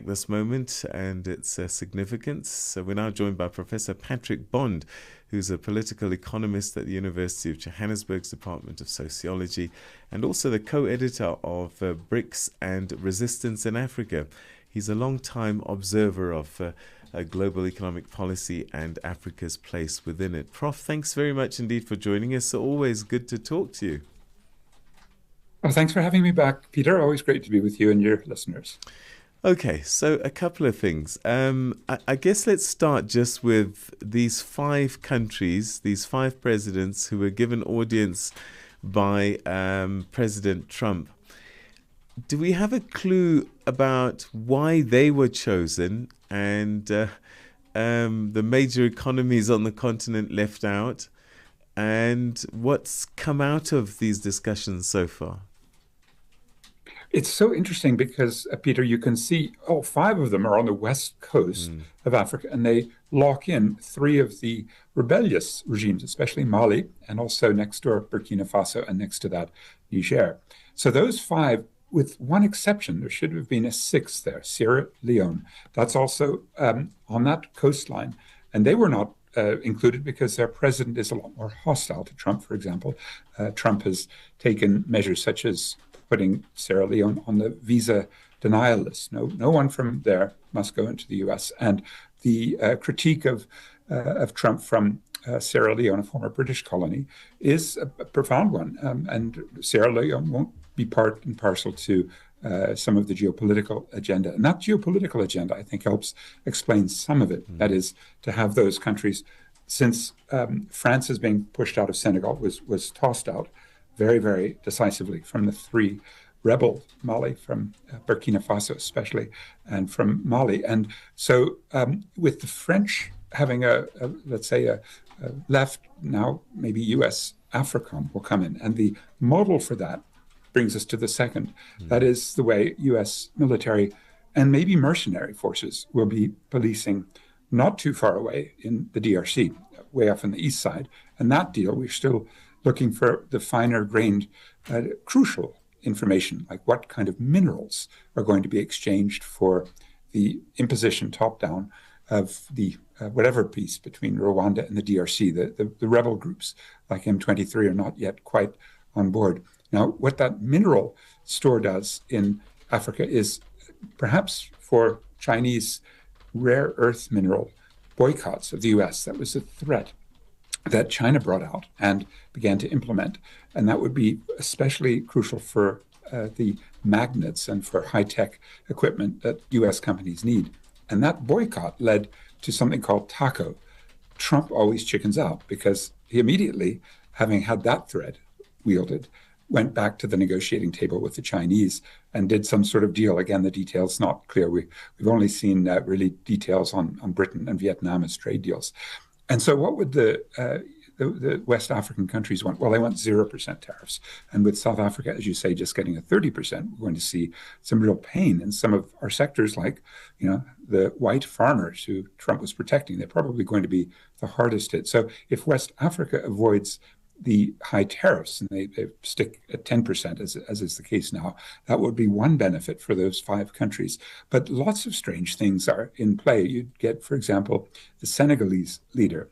this moment and its significance. So we're now joined by Professor Patrick Bond, who's a political economist at the University of Johannesburg's Department of Sociology and also the co-editor of BRICS and Resistance in Africa. He's a long-time observer of global economic policy and Africa's place within it. Prof, thanks very much indeed for joining us. Always good to talk to you. Well, thanks for having me back, Peter. Always great to be with you and your listeners. Okay, so a couple of things. I guess let's start just with these 5 countries, these 5 presidents who were given audience by President Trump. Do we have a clue about why they were chosen and the major economies on the continent left out, and what's come out of these discussions so far? It's so interesting because, Peter, you can see all 5 of them are on the west coast of Africa, and they lock in 3 of the rebellious regimes, especially Mali, and also next door Burkina Faso, and next to that Niger. So those 5, with one exception, there should have been a 6th there, Sierra Leone. That's also on that coastline, and they were not included because their president is a lot more hostile to Trump, for example. Trump has taken measures such as putting Sierra Leone on the visa denial list. No one from there must go into the U.S. And the critique of Trump from Sierra Leone, a former British colony, is a profound one. And Sierra Leone won't be part and parcel to some of the geopolitical agenda. And that geopolitical agenda, I think, helps explain some of it. That is, to have those countries, since France is being pushed out of Senegal, was tossed out very, very decisively from the 3 rebel Mali, from Burkina Faso especially, and from Mali. And so with the French having let's say a left, now maybe U.S. AFRICOM will come in. And the model for that brings us to the second. That is the way U.S. military and maybe mercenary forces will be policing not too far away in the DRC, way off on the east side. And that deal, we're still looking for the finer grained, crucial information, like what kind of minerals are going to be exchanged for the imposition top-down of the whatever peace between Rwanda and the DRC. The rebel groups like M23 are not yet quite on board. Now, what that mineral store does in Africa is perhaps for Chinese rare earth mineral boycotts of the U.S. That was a threat that China brought out and began to implement. And that would be especially crucial for the magnets and for high-tech equipment that U.S. companies need. And that boycott led to something called TACO. Trump always chickens out because he immediately, having had that threat wielded, went back to the negotiating table with the Chinese and did some sort of deal. Again, the details not clear. We've only seen really details on Britain and Vietnam as trade deals. And so what would the West African countries want? Well, they want 0% tariffs. And with South Africa, as you say, just getting a 30%, we're going to see some real pain in some of our sectors, like, the white farmers who Trump was protecting. They're probably going to be the hardest hit. So if West Africa avoids the high tariffs, and they stick at 10%, as is the case now, that would be one benefit for those 5 countries. But lots of strange things are in play. You'd get, for example, the Senegalese leader,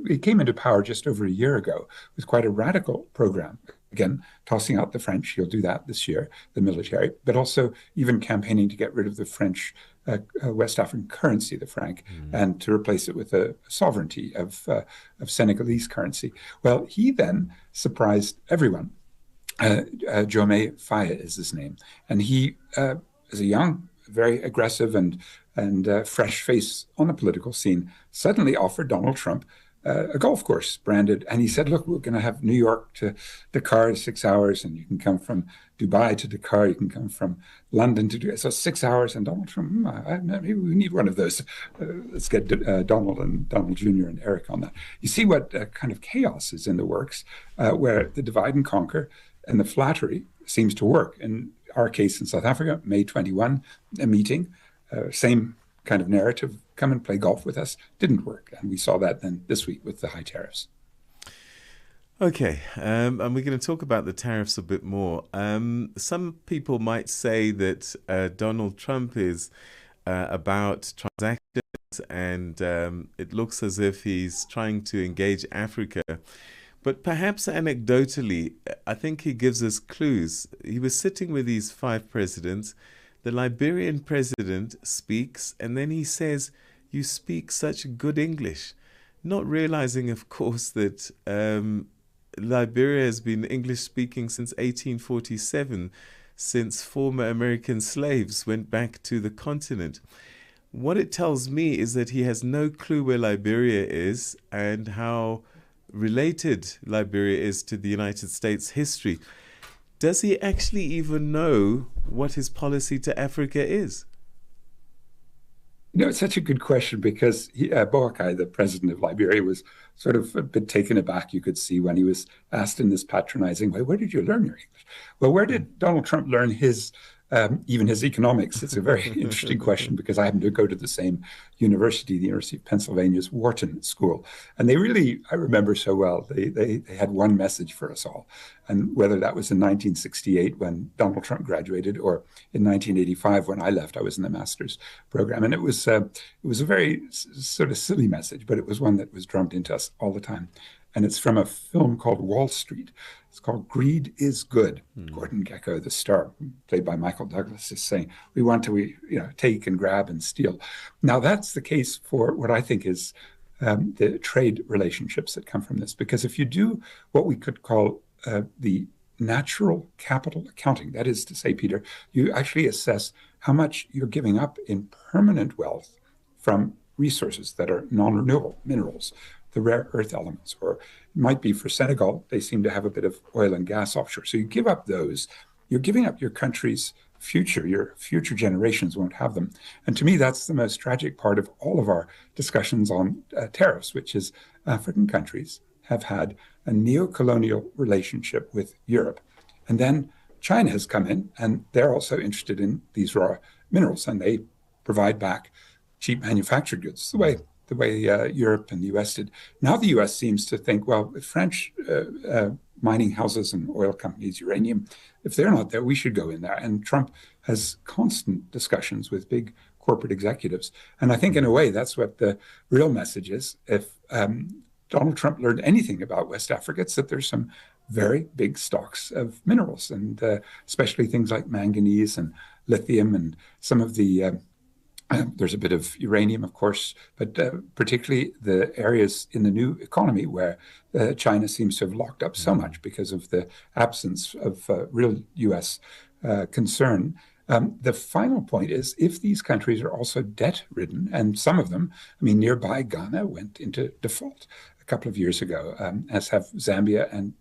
he came into power just over a year ago with quite a radical program. Again, tossing out the French, he'll do that this year, the military, but also even campaigning to get rid of the French West African currency, the franc, and to replace it with a sovereignty of Senegalese currency. Well, he then surprised everyone. Diomaye Faye is his name. And he is a young, very aggressive and fresh face on the political scene, suddenly offered Donald Trump a golf course branded. And he said, look, we're going to have New York to Dakar 6 hours, and you can come from Dubai to Dakar, you can come from London to Dubai. So 6 hours. And Donald Trump, maybe we need one of those. Let's get Donald and Donald Jr. and Eric on that. You see what kind of chaos is in the works, where the divide and conquer and the flattery seems to work. In our case in South Africa, May 21, a meeting, same kind of narrative, come and play golf with us, didn't work. And we saw that then this week with the high tariffs. Okay, and we're going to talk about the tariffs a bit more. Some people might say that Donald Trump is about transactions, and it looks as if he's trying to engage Africa. But perhaps anecdotally, I think he gives us clues. He was sitting with these five presidents. The Liberian president speaks, and then he says, "You speak such good English," not realizing, of course, that Liberia has been English speaking since 1847, since former American slaves went back to the continent. What it tells me is that he has no clue where Liberia is and how related Liberia is to the United States history. Does he actually even know what his policy to Africa is? It's such a good question because Boakai, the president of Liberia, was sort of a bit taken aback, you could see, when he was asked in this patronizing way, where did you learn your English? Well, where did Donald Trump learn even his economics? It's a very interesting question because I happen to go to the same university, the University of Pennsylvania's Wharton School. And they really, I remember so well, they had one message for us all. And whether that was in 1968 when Donald Trump graduated or in 1985 when I left, I was in the master's program. And it was a very sort of silly message, but it was one that was drummed into us all the time. And it's from a film called Wall Street. It's called Greed is Good. Gordon Gekko, the star, played by Michael Douglas, is saying, we want to take and grab and steal. Now, that's the case for what I think is the trade relationships that come from this. Because if you do what we could call the natural capital accounting, that is to say, Peter, you actually assess how much you're giving up in permanent wealth from resources that are non-renewable minerals, the rare earth elements, or it might be for Senegal, they seem to have a bit of oil and gas offshore. So you give up those, you're giving up your country's future. Your future generations won't have them. And to me, that's the most tragic part of all of our discussions on tariffs, which is African countries have had a neo-colonial relationship with Europe. And then China has come in, and they're also interested in these raw minerals, and they provide back cheap manufactured goods, the way Europe and the U.S. did. Now the U.S. seems to think, well, if French mining houses and oil companies, uranium, if they're not there, we should go in there. And Trump has constant discussions with big corporate executives. And I think in a way, that's what the real message is. If Donald Trump learned anything about West Africa, it's that there's some very big stocks of minerals, and especially things like manganese and lithium and some of the there's a bit of uranium, of course, but particularly the areas in the new economy where China seems to have locked up so much because of the absence of real U.S. concern. The final point is, if these countries are also debt-ridden, and some of them, I mean, nearby Ghana went into default a couple of years ago, as have Zambia and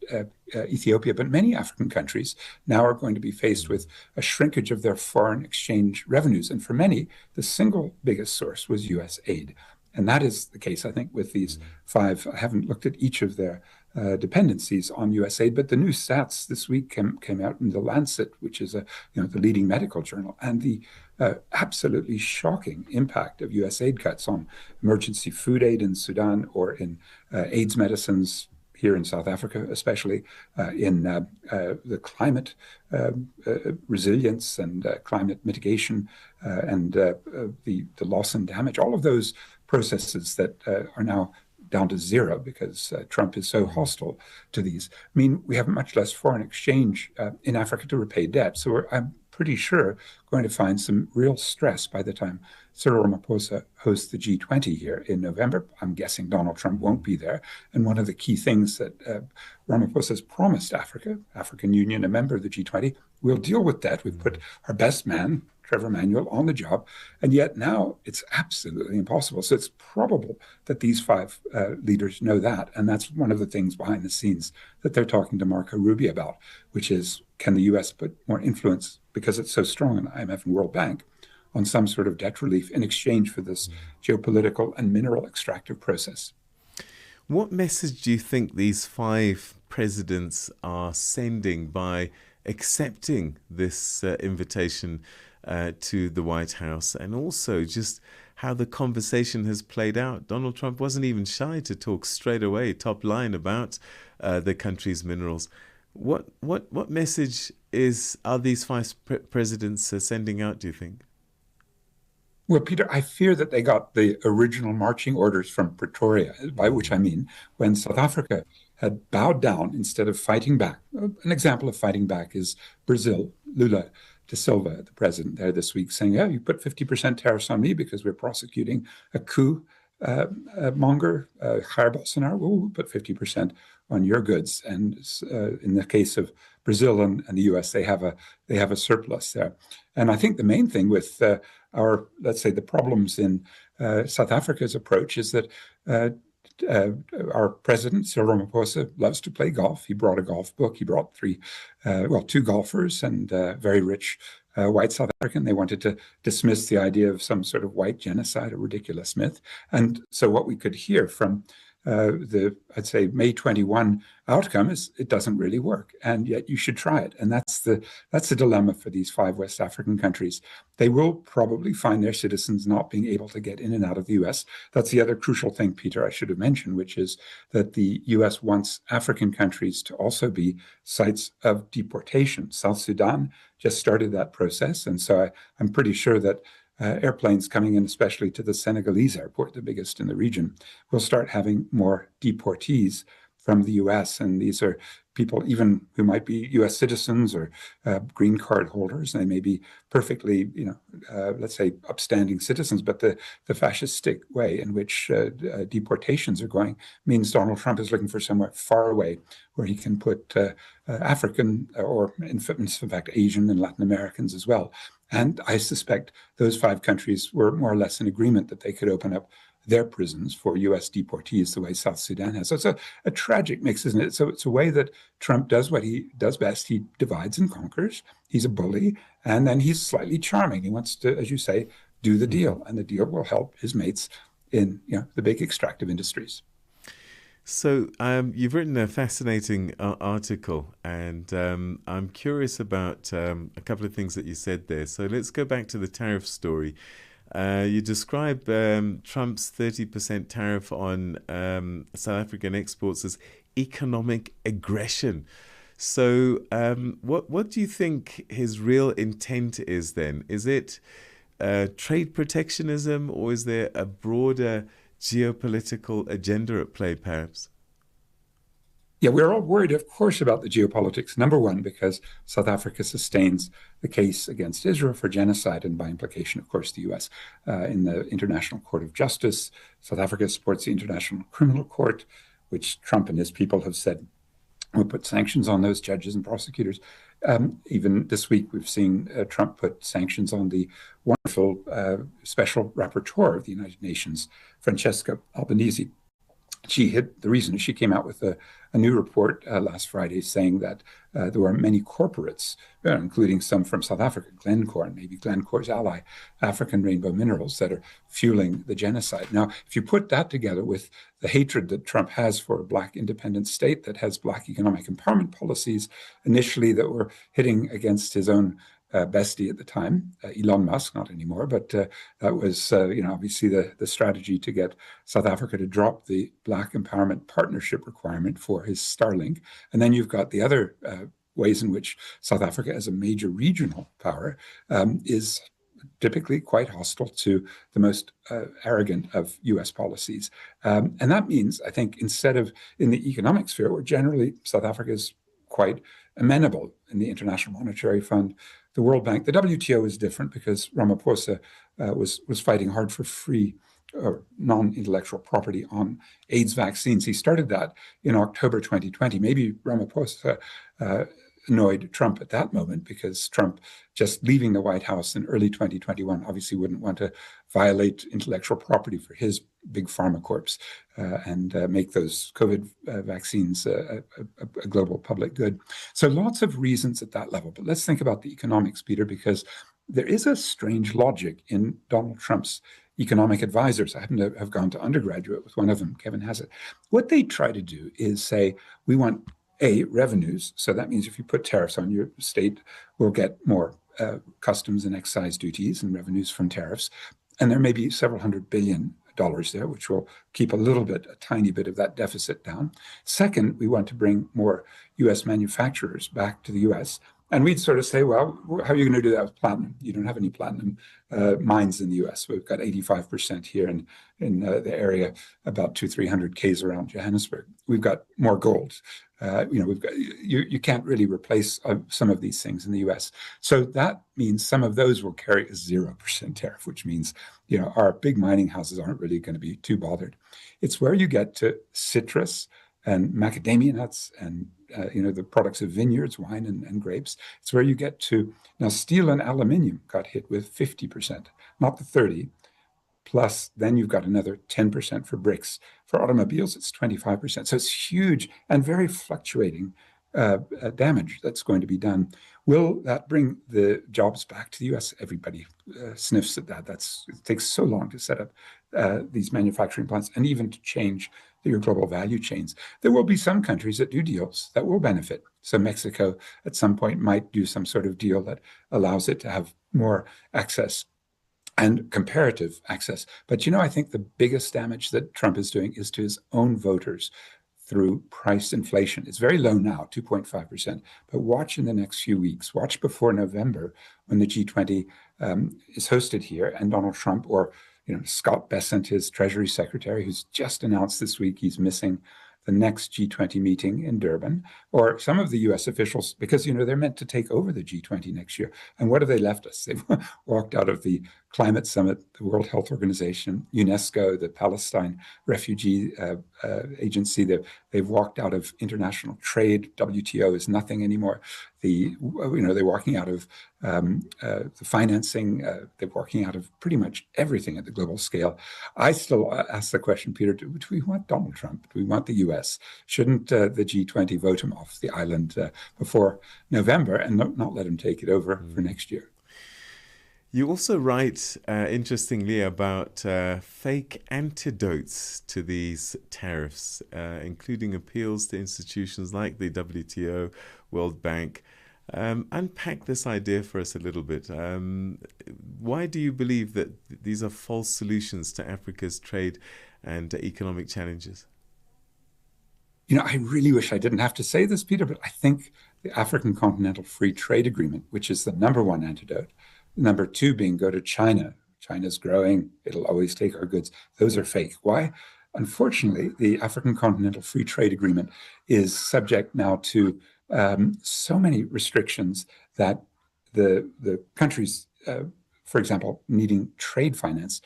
Ethiopia, but many African countries now are going to be faced with a shrinkage of their foreign exchange revenues. And for many, the single biggest source was U.S. aid. And that is the case, I think, with these five. I haven't looked at each of their dependencies on U.S. aid, but the new stats this week came out in the Lancet, which is the leading medical journal, and the absolutely shocking impact of U.S. aid cuts on emergency food aid in Sudan or in AIDS medicines here in South Africa, especially in the climate resilience and climate mitigation and the loss and damage, all of those processes that are now down to zero because Trump is so hostile to these. I mean, we have much less foreign exchange in Africa to repay debt. So I'm pretty sure going to find some real stress by the time Cyril Ramaphosa hosts the G20 here in November. I'm guessing Donald Trump won't be there. And one of the key things that Ramaphosa has promised Africa, African Union, a member of the G20, we'll deal with that. We've put our best man, Trevor Manuel, on the job. And yet now it's absolutely impossible. So it's probable that these five leaders know that. And that's one of the things behind the scenes that they're talking to Marco Rubio about, which is, can the U.S. put more influence, because it's so strong in the IMF and World Bank, on some sort of debt relief in exchange for this geopolitical and mineral extractive process? What message do you think these five presidents are sending by accepting this invitation? to the White House, and also just how the conversation has played out. Donald Trump wasn't even shy to talk straight away, top line, about the country's minerals. What message are these five presidents sending out, do you think? Well, Peter, I fear that they got the original marching orders from Pretoria, by which I mean when South Africa had bowed down instead of fighting back. An example of fighting back is Brazil. Lula da Silva, the president there this week, saying, "Yeah, you put 50% tariffs on me because we're prosecuting a coup monger, Jair Bolsonaro. We'll put 50% on your goods." And in the case of Brazil and the U.S., they have a surplus there. And I think the main thing with let's say, the problems in South Africa's approach is that our president, Cyril Ramaphosa, loves to play golf. He brought a golf book. He brought two golfers and very rich white South African. They wanted to dismiss the idea of some sort of white genocide, a ridiculous myth. And so what we could hear from I'd say, May 21 outcome is it doesn't really work, and yet you should try it. And that's the dilemma for these five West African countries. They will probably find their citizens not being able to get in and out of the U.S. That's the other crucial thing, Peter, I should have mentioned, which is that the U.S. wants African countries to also be sites of deportation. South Sudan just started that process, and so I'm pretty sure that airplanes coming in, especially to the Senegalese airport, the biggest in the region, will start having more deportees from the U.S. And these are people even who might be U.S. citizens or green card holders. They may be perfectly, let's say, upstanding citizens, but the fascistic way in which deportations are going means Donald Trump is looking for somewhere far away where he can put African or, in fact, Asian and Latin Americans as well. And I suspect those five countries were more or less in agreement that they could open up their prisons for U.S. deportees the way South Sudan has. So it's a tragic mix, isn't it? So it's a way that Trump does what he does best. He divides and conquers. He's a bully. And then he's slightly charming. He wants to, as you say, do the deal. And the deal will help his mates in the big extractive industries. So you've written a fascinating article, and I'm curious about a couple of things that you said there. So let's go back to the tariff story. You describe Trump's 30% tariff on South African exports as economic aggression. So what do you think his real intent is then? Is it trade protectionism, or is there a broader geopolitical agenda at play, perhaps? Yeah, we're all worried, of course, about the geopolitics. Number one, because South Africa sustains the case against Israel for genocide, and by implication, of course, the U.S. In the International Court of Justice. South Africa supports the International Criminal Court, which Trump and his people have said will put sanctions on those judges and prosecutors. Even this week, we've seen Trump put sanctions on the wonderful special rapporteur of the United Nations, Francesca Albanese. The reason she came out with a new report last Friday saying that there were many corporates, including some from South Africa, Glencore, and maybe Glencore's ally, African Rainbow Minerals, that are fueling the genocide. Now, if you put that together with the hatred that Trump has for a Black independent state that has Black economic empowerment policies initially that were hitting against his own bestie at the time, Elon Musk, not anymore, but that was, obviously the strategy to get South Africa to drop the Black Empowerment Partnership requirement for his Starlink. And then you've got the other ways in which South Africa, as a major regional power, is typically quite hostile to the most arrogant of U.S. policies. And that means, I think, instead of in the economic sphere, where generally South Africa is quite amenable in the International Monetary Fund, the World Bank. The WTO is different because Ramaphosa was fighting hard for free or non-intellectual property on AIDS vaccines. He started that in October 2020. Maybe Ramaphosa annoyed Trump at that moment because Trump, just leaving the White House in early 2021, obviously wouldn't want to violate intellectual property for his big pharma corps and make those COVID vaccines a global public good. So lots of reasons at that level. But let's think about the economics, Peter, because there is a strange logic in Donald Trump's economic advisors. I happen to have gone to undergraduate with one of them, Kevin Hassett. What they try to do is say, we want revenues. So that means if you put tariffs on, your state will get more customs and excise duties and revenues from tariffs. And there may be several $100 billion there, which will keep a tiny bit of that deficit down. Second, we want to bring more U.S. manufacturers back to the U.S. And we'd sort of say, well, how are you going to do that with platinum? You don't have any platinum mines in the U.S. We've got 85% here in the area, about 300 Ks around Johannesburg. We've got more gold. You can't really replace some of these things in the U.S. So that means some of those will carry a 0% tariff, which means our big mining houses aren't really going to be too bothered. It's where you get to citrus and macadamia nuts and the products of vineyards, wine and grapes. It's where you get to, now steel and aluminium got hit with 50%, not the 30. Plus, then you've got another 10% for bricks. For automobiles, it's 25%. So it's huge and very fluctuating damage that's going to be done. Will that bring the jobs back to the U.S.? Everybody sniffs at that. It takes so long to set up these manufacturing plants and even to change your global value chains. There will be some countries that do deals that will benefit. So Mexico at some point might do some sort of deal that allows it to have more access and comparative access. But I think the biggest damage that Trump is doing is to his own voters through price inflation. It's very low now, 2.5%. But watch in the next few weeks, watch before November when the G20 is hosted here and Donald Trump or Scott Bessent, his Treasury Secretary, who's just announced this week he's missing the next G20 meeting in Durban, or some of the U.S. officials, because they're meant to take over the G20 next year. And what have they left us? They've walked out of the Climate Summit, the World Health Organization, UNESCO, the Palestine Refugee Agency. They've walked out of international trade. WTO is nothing anymore. They're walking out of the financing. They're walking out of pretty much everything at the global scale. I still ask the question, Peter, do we want Donald Trump? Do we want the U.S.? Shouldn't the G20 vote him off the island before November and not let him take it over for next year? You also write, interestingly, about fake antidotes to these tariffs, including appeals to institutions like the WTO, World Bank. Unpack this idea for us a little bit. Why do you believe that these are false solutions to Africa's trade and economic challenges? I really wish I didn't have to say this, Peter, but I think the African Continental Free Trade Agreement, which is the number one antidote, number two being go to China. China's growing. It'll always take our goods. Those are fake. Why? Unfortunately, the African Continental Free Trade Agreement is subject now to so many restrictions that the countries, for example, needing trade finance,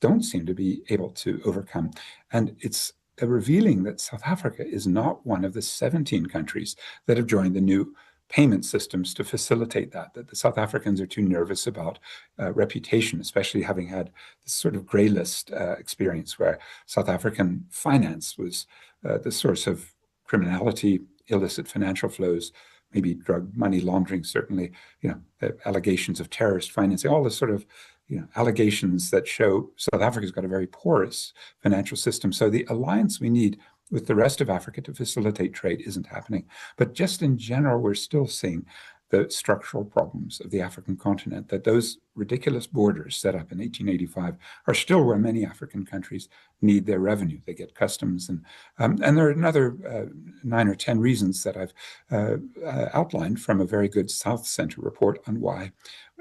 don't seem to be able to overcome. And it's revealing that South Africa is not one of the 17 countries that have joined the new payment systems to facilitate that the South Africans are too nervous about reputation, especially having had this sort of gray list experience where South African finance was the source of criminality, illicit financial flows, maybe drug money laundering, certainly, the allegations of terrorist financing, all this sort of allegations that show South Africa's got a very porous financial system. So the alliance we need with the rest of Africa to facilitate trade isn't happening. But just in general, we're still seeing the structural problems of the African continent, that those ridiculous borders set up in 1885 are still where many African countries need their revenue. They get customs. And there are another 9 or 10 reasons that I've outlined from a very good South Center report on why,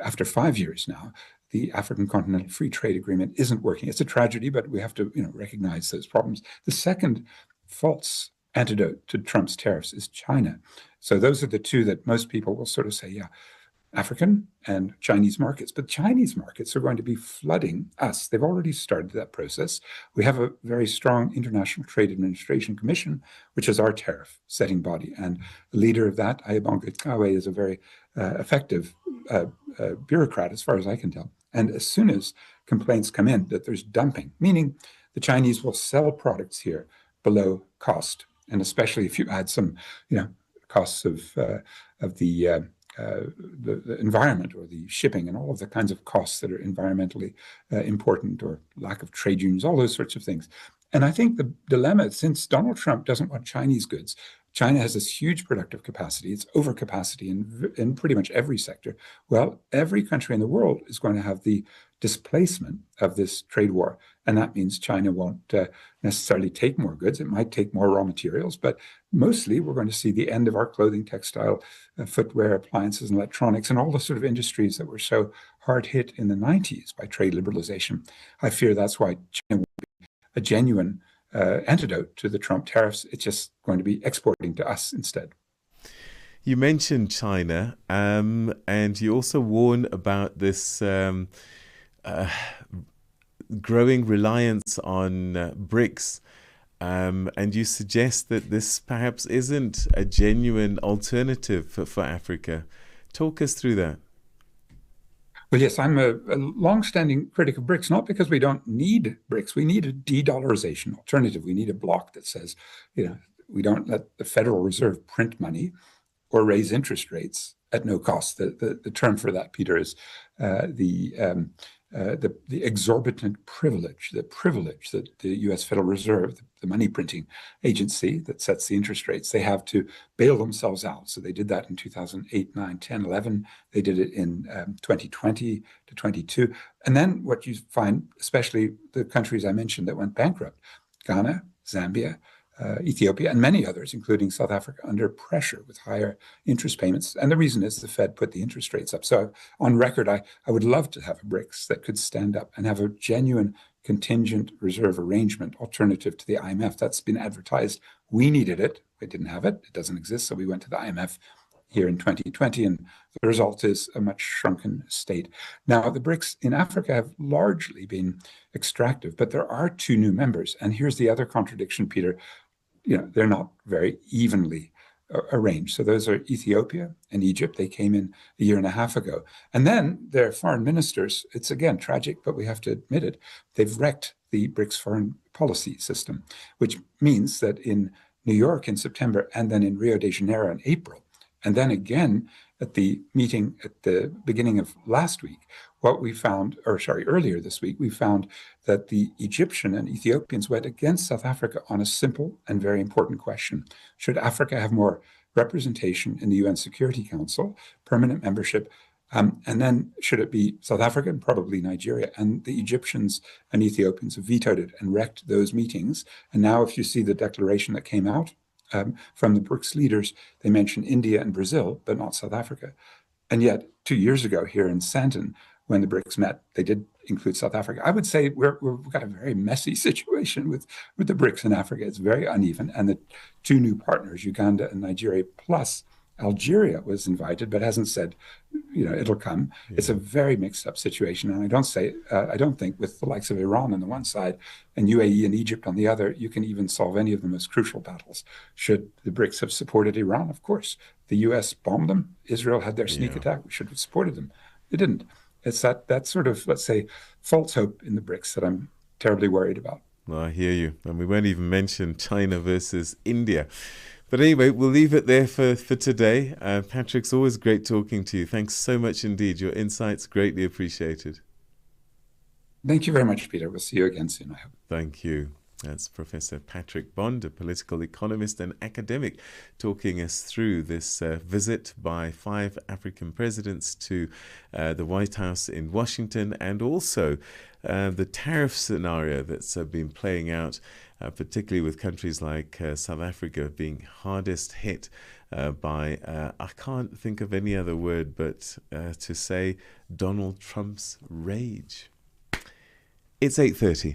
after 5 years now, the African Continental Free Trade Agreement isn't working. It's a tragedy, but we have to recognize those problems. The second false antidote to Trump's tariffs is China. So those are the two that most people will sort of say, yeah, African and Chinese markets. But Chinese markets are going to be flooding us. They've already started that process. We have a very strong International Trade Administration Commission, which is our tariff setting body. And the leader of that, Ayabonga is a very effective bureaucrat, as far as I can tell. And as soon as complaints come in that there's dumping, meaning the Chinese will sell products here below cost, and especially if you add some, costs of the environment or the shipping and all of the kinds of costs that are environmentally important, or lack of trade unions, all those sorts of things. And I think the dilemma, since Donald Trump doesn't want Chinese goods, China has this huge productive capacity. It's overcapacity in pretty much every sector. Well, every country in the world is going to have the displacement of this trade war. And that means China won't necessarily take more goods. It might take more raw materials, but mostly we're going to see the end of our clothing, textile, footwear, appliances, and electronics, and all the sort of industries that were so hard hit in the 90s by trade liberalization. I fear that's why China will be a genuine antidote to the Trump tariffs. It's just going to be exporting to us instead. You mentioned China, and you also warn about this growing reliance on BRICS, and you suggest that this perhaps isn't a genuine alternative for Africa. Talk us through that. Well, yes, I'm a long-standing critic of BRICS, not because we don't need BRICS. We need a de-dollarization alternative. We need a bloc that says, we don't let the Federal Reserve print money or raise interest rates at no cost. The term for that, Peter, is the exorbitant privilege, the privilege that the U.S. Federal Reserve, the money printing agency that sets the interest rates, they have to bail themselves out. So they did that in 2008, 9, 10, 11. They did it in 2020 to 22. And then what you find, especially the countries I mentioned that went bankrupt, Ghana, Zambia, Ethiopia, and many others, including South Africa, under pressure with higher interest payments. And the reason is the Fed put the interest rates up. So on record, I would love to have a BRICS that could stand up and have a genuine contingent reserve arrangement alternative to the IMF. That's been advertised. We needed it. We didn't have it. It doesn't exist. So we went to the IMF here in 2020, and the result is a much shrunken state. Now, the BRICS in Africa have largely been extractive, but there are two new members. And here's the other contradiction, Peter. They're not very evenly arranged. So those are Ethiopia and Egypt. They came in a year and a half ago. And then their foreign ministers, it's again tragic, but we have to admit it, they've wrecked the BRICS foreign policy system, which means that in New York in September, and then in Rio de Janeiro in April, and then again at the meeting at the beginning of last week, earlier this week, we found that the Egyptian and Ethiopians went against South Africa on a simple and very important question. Should Africa have more representation in the UN Security Council, permanent membership, and then should it be South Africa and probably Nigeria? And the Egyptians and Ethiopians have vetoed it and wrecked those meetings. And now if you see the declaration that came out from the BRICS leaders, they mention India and Brazil, but not South Africa. And yet 2 years ago here in Sandton, when the BRICS met, they did include South Africa. I would say we've got a very messy situation with the BRICS in Africa. It's very uneven. And the two new partners, Uganda and Nigeria, plus Algeria was invited, but hasn't said, it'll come. Yeah. It's a very mixed up situation. And I don't think with the likes of Iran on the one side and UAE and Egypt on the other, you can even solve any of the most crucial battles. Should the BRICS have supported Iran? Of course. The US bombed them. Israel had their sneak attack. We should have supported them. They didn't. It's that sort of, let's say, false hope in the BRICS that I'm terribly worried about. Well, I hear you. And we won't even mention China versus India. But anyway, we'll leave it there for today. Patrick's always great talking to you. Thanks so much indeed. Your insights greatly appreciated. Thank you very much, Peter. We'll see you again soon, I hope. Thank you. That's Professor Patrick Bond, a political economist and academic, talking us through this visit by 5 African presidents to the White House in Washington, and also the tariff scenario that's been playing out, particularly with countries like South Africa being hardest hit by, I can't think of any other word but to say Donald Trump's rage. It's 8:30.